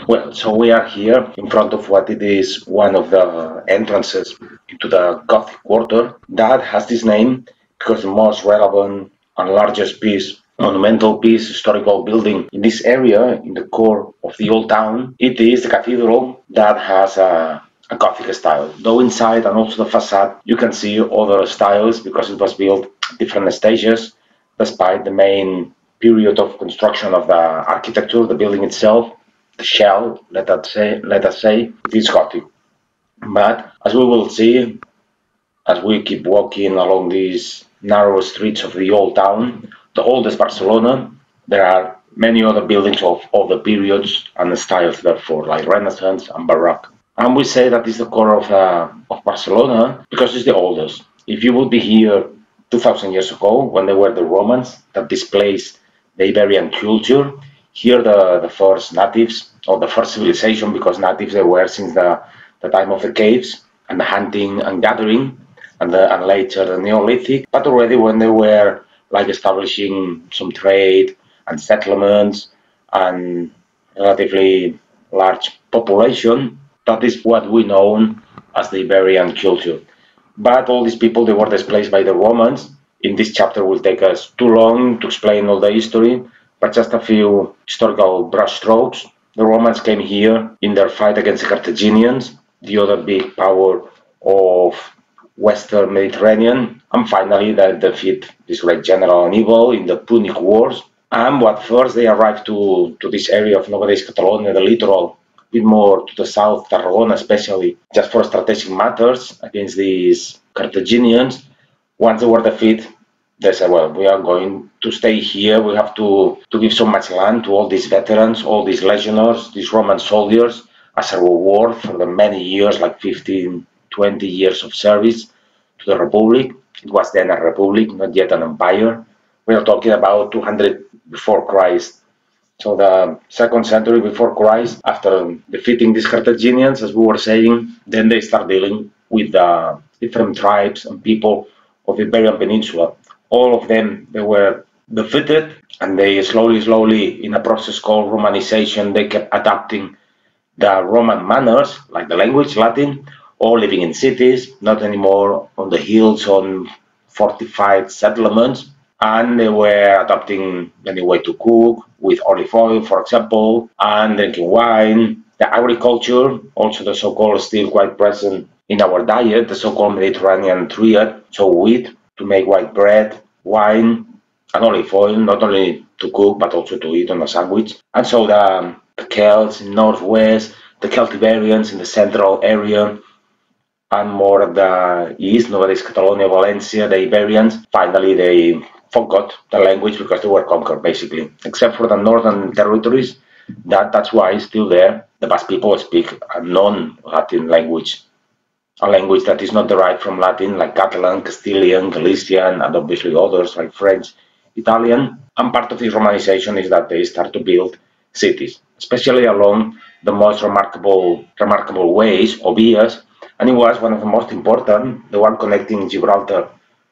Well, so we are here in front of what it is one of the entrances into the Gothic quarter that has this name because the most relevant and largest piece, monumental piece, historical building in this area, in the core of the old town, it is the cathedral that has a Gothic style. Though inside and also the facade, you can see other styles because it was built at different stages, despite the main period of construction of the architecture, the building itself, the shell, let us say, it is Gothic. But as we will see, as we keep walking along these narrow streets of the old town, the oldest Barcelona, there are many other buildings of other periods and styles, therefore, like Renaissance and Baroque. And we say that it's the core of Barcelona because it's the oldest. If you would be here 2000 years ago, when they were the Romans that displaced the Iberian culture, here the first natives, or the first civilization, because natives they were since the time of the caves and the hunting and gathering, and later the Neolithic, but already when they were like establishing some trade and settlements and relatively large population, that is what we know as the Iberian culture. But all these people, they were displaced by the Romans. In this chapter will take us too long to explain all the history, but just a few historical brushstrokes. The Romans came here in their fight against the Carthaginians, the other big power of Western Mediterranean, and finally they defeat this great general and evil in the Punic Wars. And what first they arrived to this area of nowadays Catalonia, the littoral, a bit more to the south, Tarragona especially, just for strategic matters against these Carthaginians. Once they were defeated, they said, well, we are going to stay here. We have to give so much land to all these veterans, all these legionaries, these Roman soldiers, as a reward for the many years, like 15, 20 years of service to the Republic. It was then a republic, not yet an empire. We are talking about 200 before Christ. So the second century before Christ, after defeating these Carthaginians, as we were saying, then they start dealing with the different tribes and people of the Iberian Peninsula. All of them, they were defeated, and they slowly, in a process called Romanization, they kept adapting the Roman manners, like the language, Latin, or living in cities, not anymore on the hills, on fortified settlements, and they were adopting the new way to cook with olive oil, for example, and drinking wine. The agriculture, also the so-called still quite present in our diet, the so-called Mediterranean triad, so wheat to make white bread, wine, and olive oil, not only to cook but also to eat on a sandwich. And so the Celts in northwest, the Celtiberians in the central area, and more of the east, nowadays Catalonia, Valencia, the Iberians, finally they forgot the language because they were conquered, basically. Except for the northern territories, that's why it's still there. The Basque people speak a non-Latin language, a language that is not derived from Latin, like Catalan, Castilian, Galician, and obviously others like French, Italian. And part of this Romanization is that they start to build cities, especially along the most remarkable ways or vias, and it was one of the most important, the one connecting Gibraltar,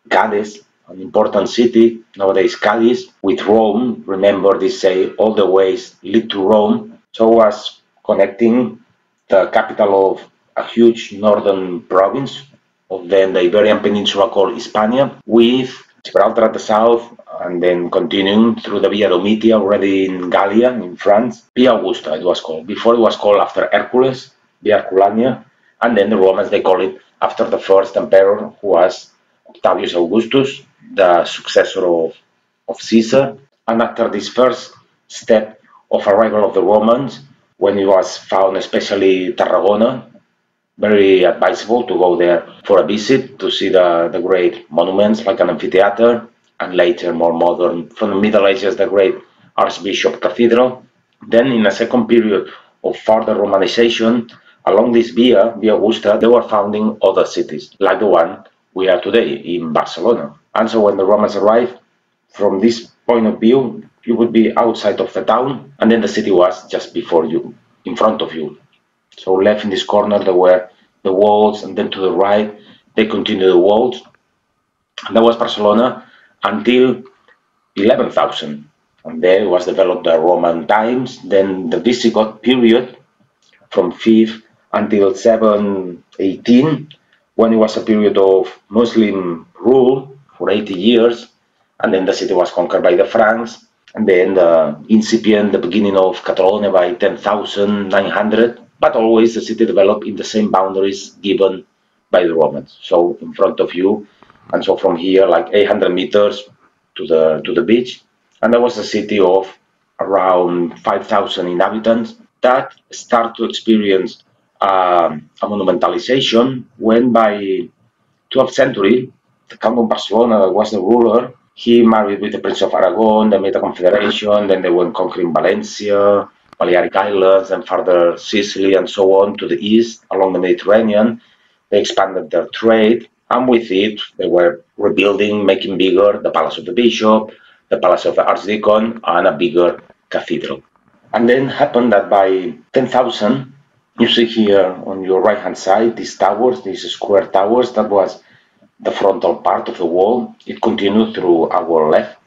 Cadiz, an important city, nowadays Cadiz, with Rome. Remember, they say all the ways lead to Rome. So it was connecting the capital of a huge northern province of then the Iberian Peninsula called Hispania, with Gibraltar at the south, and then continuing through the Via Domitia, already in Gallia, in France. Via Augusta, it was called. Before it was called after Hercules, Via Herculania, and then the Romans, they call it after the first emperor, who was Octavius Augustus, the successor of Caesar. And after this first step of arrival of the Romans, when it was found, especially Tarragona, very advisable to go there for a visit to see the great monuments like an amphitheater, and later more modern, from the Middle Ages, the great Archbishop Cathedral. Then in a second period of further Romanization, along this Via Augusta, they were founding other cities, like the one we are today in Barcelona. And so when the Romans arrived, from this point of view, you would be outside of the town, and then the city was just before you, in front of you. So left in this corner there were the walls, and then to the right they continued the walls. And that was Barcelona until 11,000. And there was developed the Roman times, then the Visigoth period, from 5th until 718, when it was a period of Muslim rule for 80 years, and then the city was conquered by the Franks, and then the incipient, the beginning of Catalonia by 10,900, but always the city developed in the same boundaries given by the Romans. So in front of you, and so from here, like 800 meters to the beach, and there was a city of around 5,000 inhabitants that start to experience a monumentalization when by 12th century, the Count of Barcelona was the ruler. He married with the Prince of Aragon, they made a confederation, then they went conquering Valencia, Balearic Islands, and further Sicily and so on to the east along the Mediterranean. They expanded their trade, and with it, they were rebuilding, making bigger the Palace of the Bishop, the Palace of the Archdeacon, and a bigger cathedral. And then happened that by 10,000, you see here on your right hand side these towers, these square towers, that was the frontal part of the wall. It continued through our left.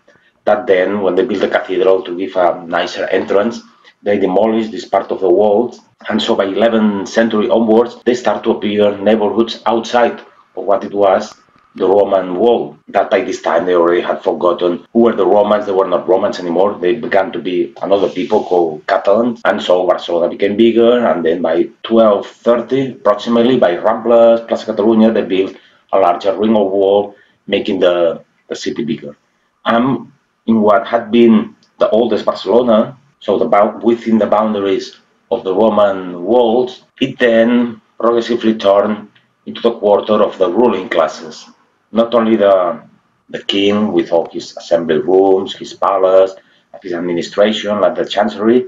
That then, when they built the cathedral to give a nicer entrance, they demolished this part of the walls. And so by 11th century onwards, they start to appear neighborhoods outside of what it was the Roman wall. That by this time they already had forgotten who were the Romans. They were not Romans anymore. They began to be another people called Catalans. And so Barcelona became bigger. And then by 1230, approximately, by Ramblas, Plaza Catalunya, they built a larger ring of wall, making the city bigger. And in what had been the oldest Barcelona, so within the boundaries of the Roman walls, it then progressively turned into the quarter of the ruling classes. Not only the king with all his assembly rooms, his palace, his administration, like the chancery,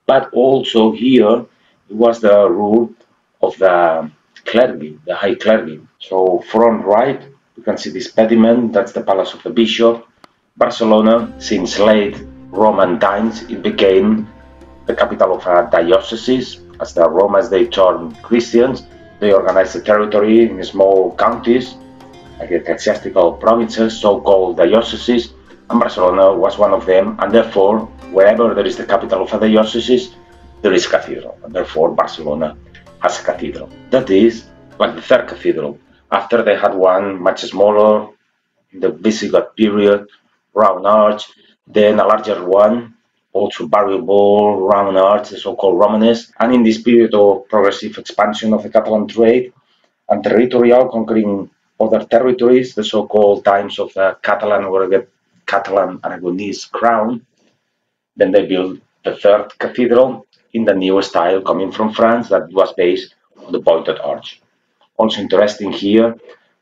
but also here it was the rule of the clergy, the high clergy. So front right, you can see this pediment, that's the palace of the bishop. Barcelona, since late Roman times, it became the capital of a diocese. As the Romans, they turned Christians, they organized the territory in small counties, like ecclesiastical provinces, so-called dioceses, and Barcelona was one of them, and therefore, wherever there is the capital of a diocese, there is a cathedral, and therefore Barcelona has a cathedral. That is like the third cathedral. After they had one much smaller in the Visigoth period, round arch, then a larger one, also variable round arch, the so-called Romanesque, and in this period of progressive expansion of the Catalan trade and territorial, conquering other territories, the so-called times of the Catalan or the Catalan Aragonese crown, then they built the third cathedral in the new style coming from France that was based on the pointed arch. Also interesting here,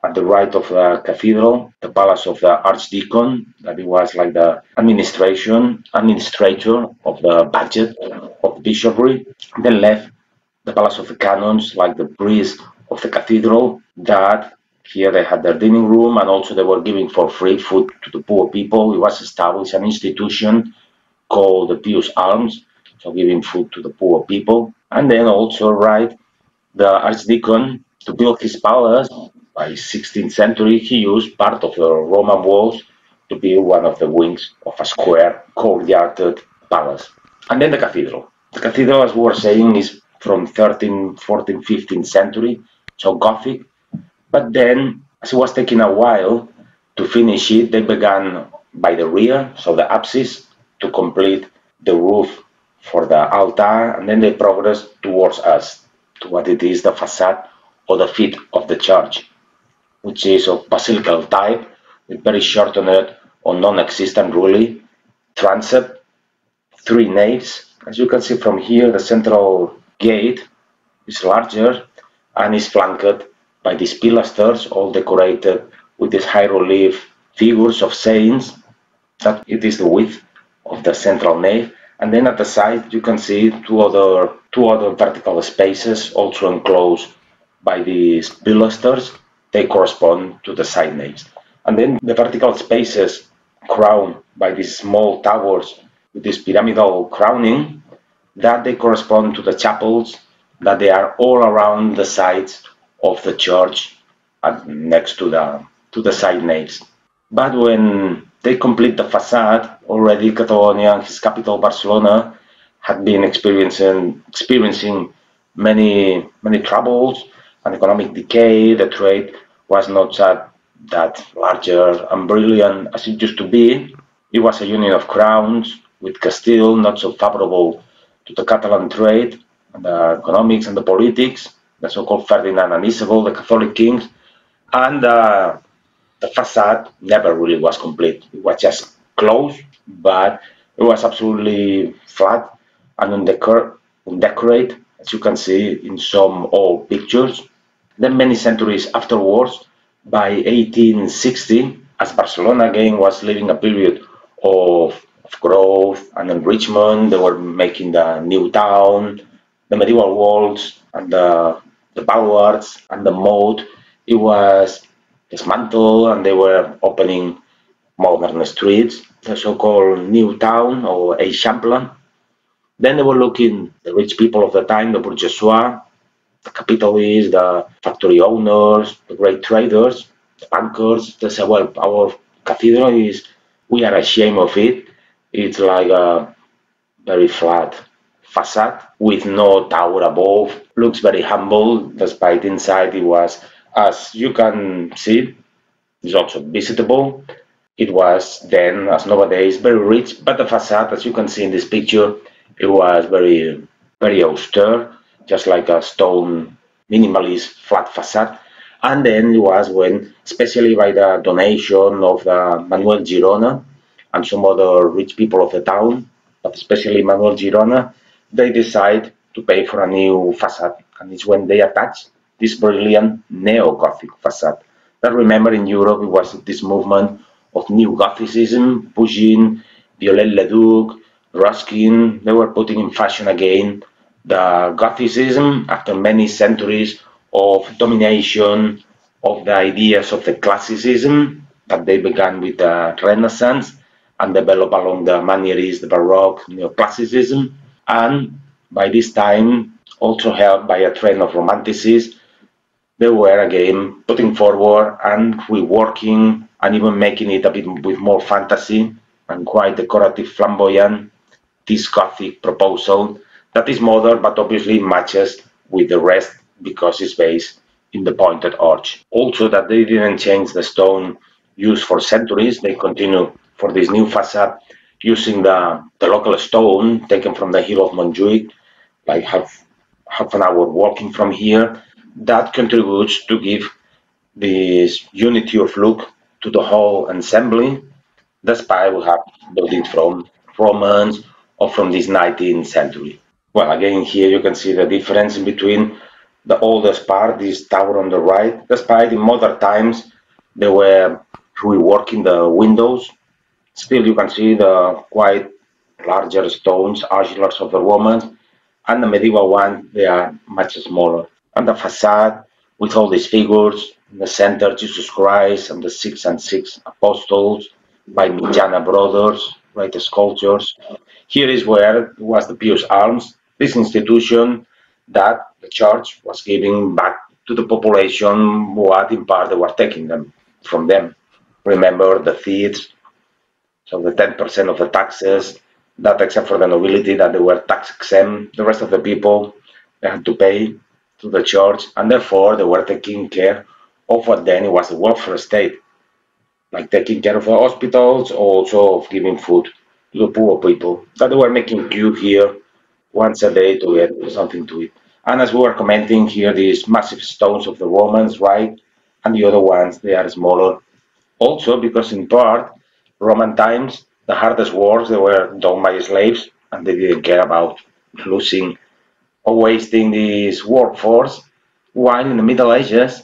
at the right of the cathedral, the palace of the archdeacon, that it was like the administrator of the budget of the bishopry. Then left the palace of the canons, like the priest of the cathedral, that here they had their dining room, and also they were giving for free food to the poor people. It was established an institution called the Pious Alms, so giving food to the poor people. And then also, right, the archdeacon, to build his palace by 16th century, he used part of the Roman walls to build one of the wings of a square courtyarded palace. And then the cathedral. The cathedral, as we were saying, is from 13th, 14th, 15th century, so Gothic. But then, as it was taking a while to finish it, they began by the rear, so the apsis, to complete the roof for the altar, and then they progressed towards us, to what it is the facade or the feet of the church, which is of basilical type, with very shortened or non-existent really transept, three naves. As you can see from here, the central gate is larger and is flanked by these pilasters, all decorated with these high relief figures of saints. That it is the width of the central nave. And then at the side you can see two other vertical spaces also enclosed by these pilasters. They correspond to the side naves. And then the vertical spaces crowned by these small towers with this pyramidal crowning, that they correspond to the chapels, that they are all around the sides of the church next to the side naves. But when they complete the facade, already Catalonia, his capital Barcelona, had been experiencing many troubles and economic decay. The trade was not that larger and brilliant as it used to be. It was a union of crowns with Castile not so favorable to the Catalan trade, and the economics and the politics, the so-called Ferdinand and Isabel, the Catholic kings, and the facade never really was complete. It was just close, but it was absolutely flat and undecorated, as you can see in some old pictures. Then many centuries afterwards, by 1860, as Barcelona again was living a period of growth and enrichment, they were making the new town, the medieval walls and the baluards and the moat. It was dismantled and they were opening modern streets, the so-called new town or Eixample. Then they were looking, the rich people of the time, the bourgeois, the capitalists, the factory owners, the great traders, the bankers. They said, well, our cathedral is, we are ashamed of it. It's like a very flat facade with no tower above. Looks very humble, despite inside it was, as you can see, is also visitable. It was then, as nowadays, very rich, but the facade, as you can see in this picture, it was very austere, just like a stone minimalist flat facade. And then it was when, especially by the donation of the Manuel Girona and some other rich people of the town, but especially Manuel Girona, they decide to pay for a new facade. And it's when they attach this brilliant neo-Gothic facade. That remember in Europe, it was this movement of new Gothicism, pushing Viollet-le-Duc, Ruskin. They were putting in fashion again the Gothicism after many centuries of domination of the ideas of the classicism that they began with the Renaissance and developed along the Manierist, the Baroque, Neoclassicism, and by this time also helped by a trend of Romanticism. They were again putting forward and reworking and even making it a bit with more fantasy and quite decorative, flamboyant, this Gothic proposal that is modern but obviously matches with the rest because it's based in the pointed arch. Also that they didn't change the stone used for centuries, they continue for this new facade using the local stone taken from the hill of Montjuic, like half an hour walking from here. That contributes to give this unity of look to the whole ensemble, despite we have built it from Romans or from this 19th century. Well, again, here you can see the difference in between the oldest part, this tower on the right, despite in modern times they were reworking the windows. Still, you can see the quite larger stones, archilars of the Romans, and the medieval one, they are much smaller. And the facade with all these figures, in the center, Jesus Christ and the six and six apostles by Mijana brothers, right, the sculptures. Here is where was the Pious Alms, this institution that the church was giving back to the population what in part they were taking them from them. Remember the thieves, so the 10% of the taxes, that except for the nobility that they were tax exempt, the rest of the people they had to pay to the church, and therefore they were taking care of what then it was the welfare state, like taking care of the hospitals, also of giving food to the poor people. That they were making queue here once a day to get something to eat. And as we were commenting here, these massive stones of the Romans, right? And the other ones, they are smaller. Also because in part, Roman times, the hardest wars, they were done by slaves and they didn't care about losing or wasting this workforce. While in the Middle Ages,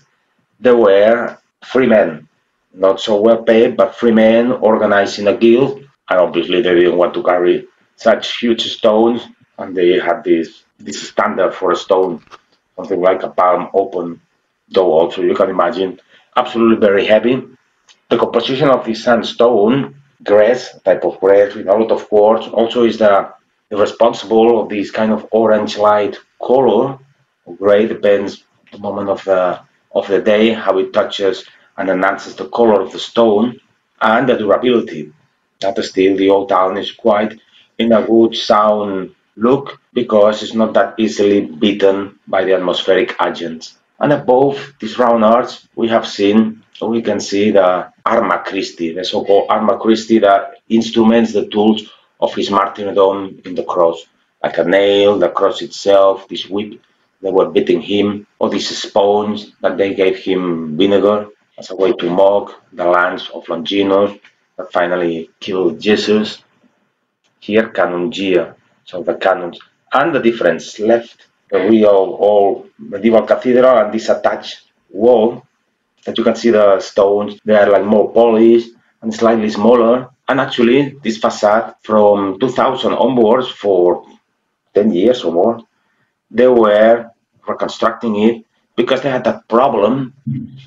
there were free men, not so well paid, but free men organized in a guild. And obviously, they didn't want to carry such huge stones, and they had this standard for a stone, something like a palm open, though also you can imagine, absolutely very heavy. The composition of the sandstone, grass, type of grass with a lot of quartz, also is the responsible of this kind of orange light color. Gray depends the moment of the day, how it touches and enhances the color of the stone, and the durability. That still the old town is quite in a good sound look because it's not that easily beaten by the atmospheric agents. And above this round arch, we can see the Arma Christi, the so-called Arma Christi, the instruments, the tools of his martyrdom in the cross, like a nail, the cross itself, this whip they were beating him, or this sponge that they gave him vinegar as a way to mock the lance of Longinus that finally killed Jesus. Here canongia, so the canons, and the difference left the real old medieval cathedral and this attached wall that you can see the stones, they are like more polished and slightly smaller. And actually, this facade from 2000 onwards for 10 years or more, they were reconstructing it because they had that problem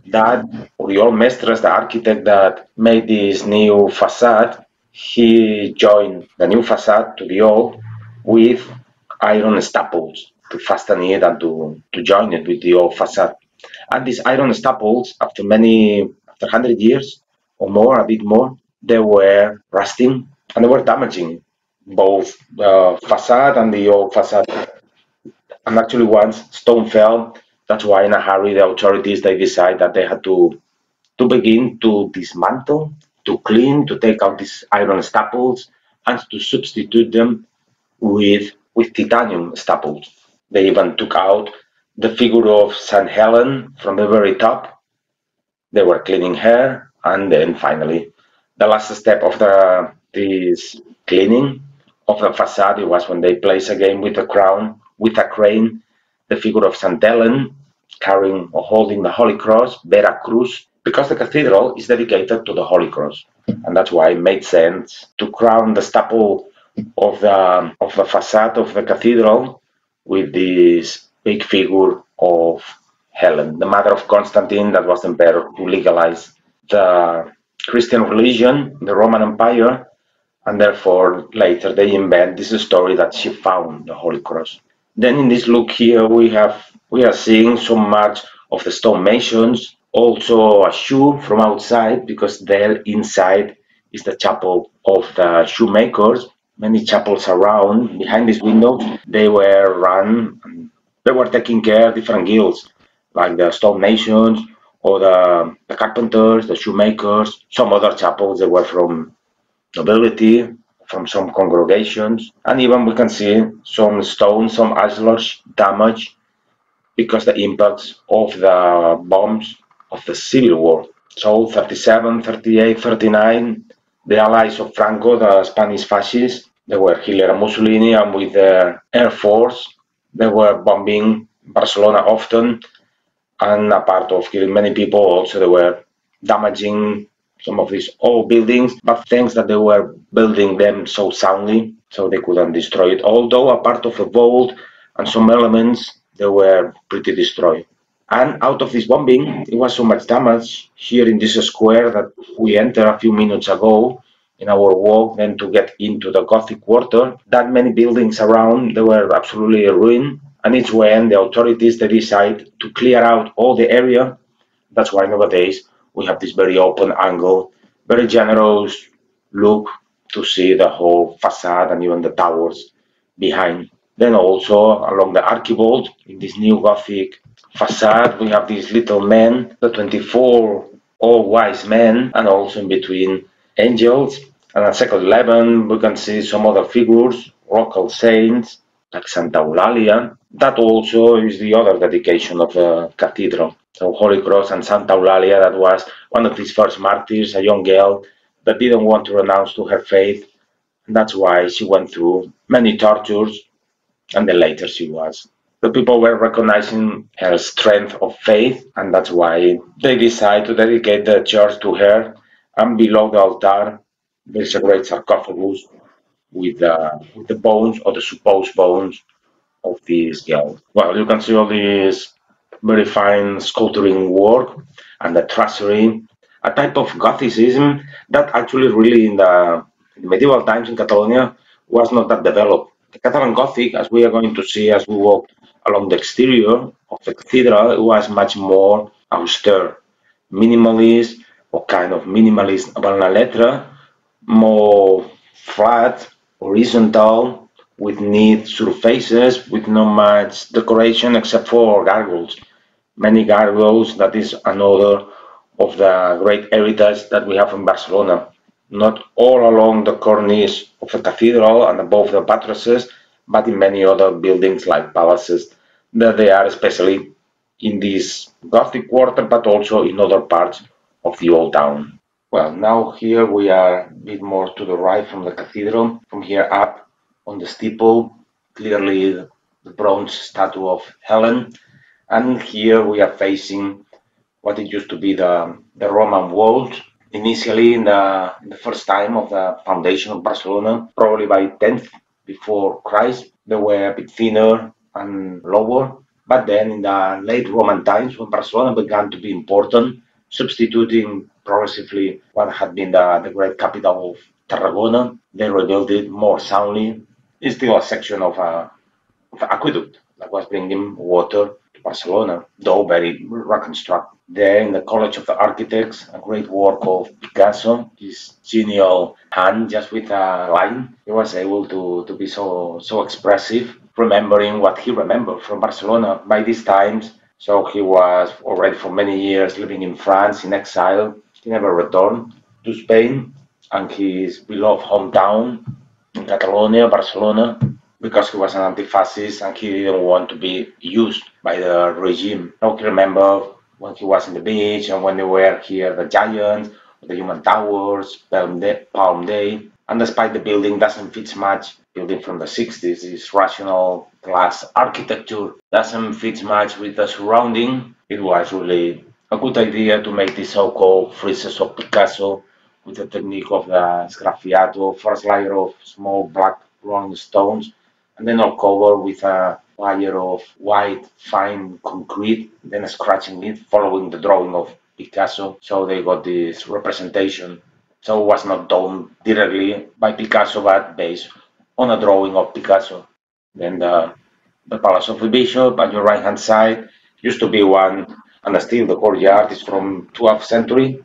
that Oriol Mestres, the architect that made this new facade, he joined the new facade to the old with iron staples to fasten it and to join it with the old facade. And these iron staples, after 100 years or more, a bit more, they were rusting and they were damaging both the facade and the old facade. And actually, once stone fell, that's why in a hurry the authorities they decide that they had to begin to dismantle, to clean, to take out these iron staples, and to substitute them with titanium staples. They even took out the figure of Saint Helen from the very top. They were cleaning her, and then finally, the last step of this cleaning of the facade was when they placed again with a crown, with a crane, the figure of Saint Helen carrying or holding the Holy Cross, Vera Cruz, because the cathedral is dedicated to the Holy Cross, and that's why it made sense to crown the staple of the facade of the cathedral with this big figure of Helen, the mother of Constantine, that was the emperor who legalized the Christian religion, the Roman Empire, and therefore later they invent this story that she found the Holy Cross. Then in this look here we are seeing so much of the stone masons, also a shoe from outside because there inside is the chapel of the shoemakers. Many chapels around behind these windows they were run, they were taking care of different guilds like the stone masons or the carpenters, the shoemakers. Some other chapels they were from nobility, from some congregations, and even we can see some stones, some ashlars damaged because the impacts of the bombs of the Civil War. So 37, 38, 39, the allies of Franco, the Spanish fascists, they were Hitler and Mussolini, and with the Air Force, they were bombing Barcelona often, and apart of killing many people, also they were damaging some of these old buildings, but thanks that they were building them so soundly, so they couldn't destroy it. Although a part of the vault and some elements, they were pretty destroyed. And out of this bombing, it was so much damage here in this square that we entered a few minutes ago in our walk then to get into the Gothic quarter. That many buildings around, they were absolutely ruined. And it's when the authorities they decide to clear out all the area. That's why nowadays we have this very open angle, very generous look to see the whole facade and even the towers behind. Then also along the archivolt in this new Gothic facade, we have these little men, the 24 all wise men, and also in between angels. And at second 11, we can see some other figures, local saints, like Santa Eulalia. That also is the other dedication of the cathedral. So Holy Cross and Santa Eulalia, that was one of these first martyrs, a young girl that didn't want to renounce to her faith. And that's why she went through many tortures, and then later she was. The people were recognizing her strength of faith, and that's why they decided to dedicate the church to her. And below the altar, there's a great sarcophagus with the bones or the supposed bones of this girl. Well, you can see all this very fine sculpturing work and the tracery, a type of Gothicism that actually really in medieval times in Catalonia was not that developed. The Catalan Gothic, as we are going to see as we walk along the exterior of the cathedral, it was much more austere, minimalist or kind of minimalist about la letra, more flat, horizontal, with neat surfaces, with not much decoration except for gargoyles. Many gargoyles, that is another of the great heritage that we have in Barcelona. Not all along the cornice of the cathedral and above the buttresses, but in many other buildings like palaces, that they are especially in this Gothic quarter, but also in other parts of the old town. Well, now here we are a bit more to the right from the cathedral. From here up on the steeple, clearly the bronze statue of Helen. And here we are facing what it used to be the Roman walls. Initially, in the first time of the foundation of Barcelona, probably by 10th before Christ, they were a bit thinner and lower. But then in the late Roman times, when Barcelona began to be important, substituting progressively what had been the great capital of Tarragona, they rebuilt it more soundly. It's still a section of aqueduct that was bringing water to Barcelona, though very reconstructed. There in the College of the Architects, a great work of Picasso, his genial hand just with a line, he was able to be so expressive, remembering what he remembered from Barcelona by these times. So he was already for many years living in France in exile. He never returned to Spain and his beloved hometown in Catalonia, Barcelona, because he was an anti-fascist and he didn't want to be used by the regime. I can remember when he was in the beach and when they were here, the Giants, the Human Towers, Palm Day, and despite the building doesn't fit much, building from the 60s, this rational class architecture doesn't fit much with the surrounding, it was really a good idea to make these so-called friezes of Picasso with the technique of the sgraffiato, first layer of small black rolling stones, and then all covered with a layer of white fine concrete, then scratching it, following the drawing of Picasso. So they got this representation. So it was not done directly by Picasso, but based on a drawing of Picasso. Then the Palace of the Bishop at your right hand side used to be one, and still the courtyard is from 12th century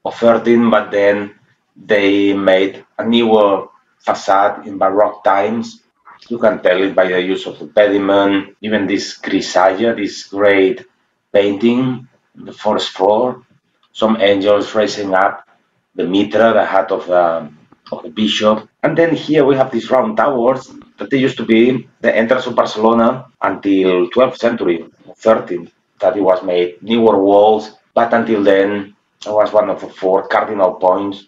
or 13, but then they made a newer facade in Baroque times. You can tell it by the use of the pediment, even this grisaille, this great painting, the first floor, some angels raising up the mitra, the hat of the bishop. And then here we have these round towers that they used to be the entrance of Barcelona until 12th century, 13th, that it was made newer walls, but until then it was one of the four cardinal points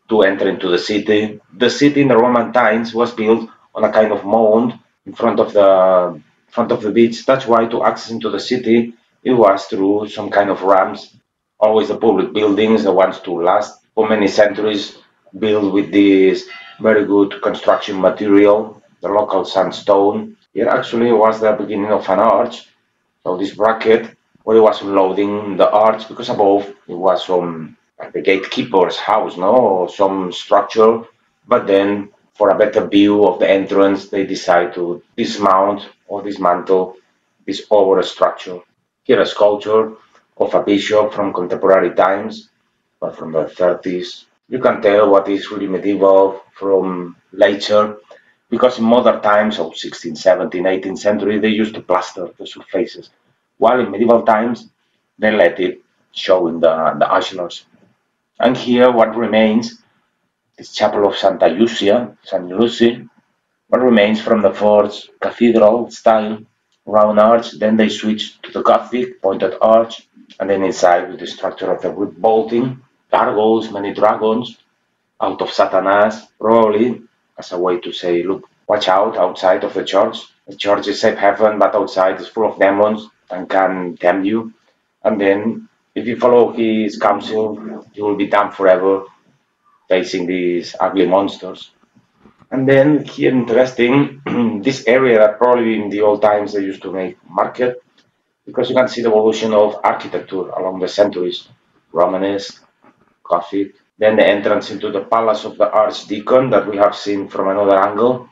to enter into the city. The city in the Roman times was built on a kind of mound in front of the beach. That's why to access into the city it was through some kind of ramps. Always the public buildings, the ones to last for many centuries, built with this very good construction material, the local sandstone. It actually was the beginning of an arch. So this bracket where it was unloading the arch because above it was some like the gatekeeper's house, no, or some structure. But then for a better view of the entrance, they decide to dismount or dismantle this over structure. Here a sculpture of a bishop from contemporary times, but from the 30s. You can tell what is really medieval from later, because in modern times, of 16th, 17th, 18th century, they used to plaster the surfaces, while in medieval times, they let it show in the ashlars. And here what remains is chapel of Santa Lucia, San Lucy, what remains from the first cathedral style, round arch, then they switched to the Gothic pointed arch, and then inside with the structure of the wood vaulting, gargoyles, many dragons, out of Satanas, probably as a way to say, look, watch out outside of the church. The church is safe haven, but outside is full of demons and can tempt you. And then if you follow his counsel, you will be damned forever facing these ugly monsters. And then here interesting, this area that probably in the old times they used to make market, because you can see the evolution of architecture along the centuries, Romanesque, Gothic, then the entrance into the palace of the archdeacon that we have seen from another angle,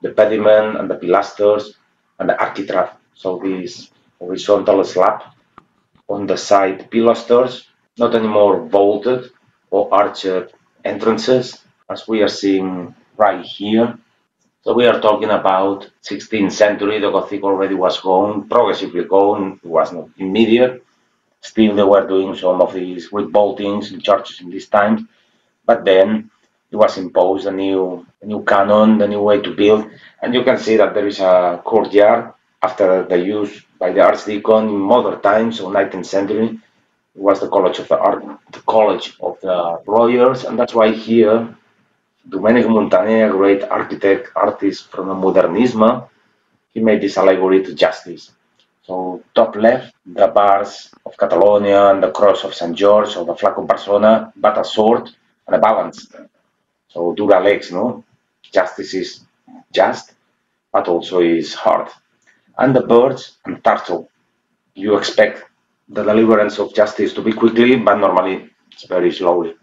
the pediment and the pilasters and the architrave. So this horizontal slab on the side pilasters, not anymore vaulted or arched entrances as we are seeing right here. So we are talking about 16th century. The Gothic already was gone, progressively gone. It was not immediate. Still, they were doing some of these revoltings in churches in these times. But then it was imposed a new canon, a new way to build, and you can see that there is a courtyard after the use by the archdeacon in modern times, so 19th century. It was the college of the art, the college of the lawyers, and that's why here Domenico Montaner, a great architect, artist from the Modernism, he made this allegory to justice. So top left, the bars of Catalonia and the cross of St. George or the flag of Barcelona, but a sword and a balance. So dura lex, no? Justice is just, but also is hard. And the birds and turtle. You expect the deliverance of justice to be quickly, but normally it's very slowly.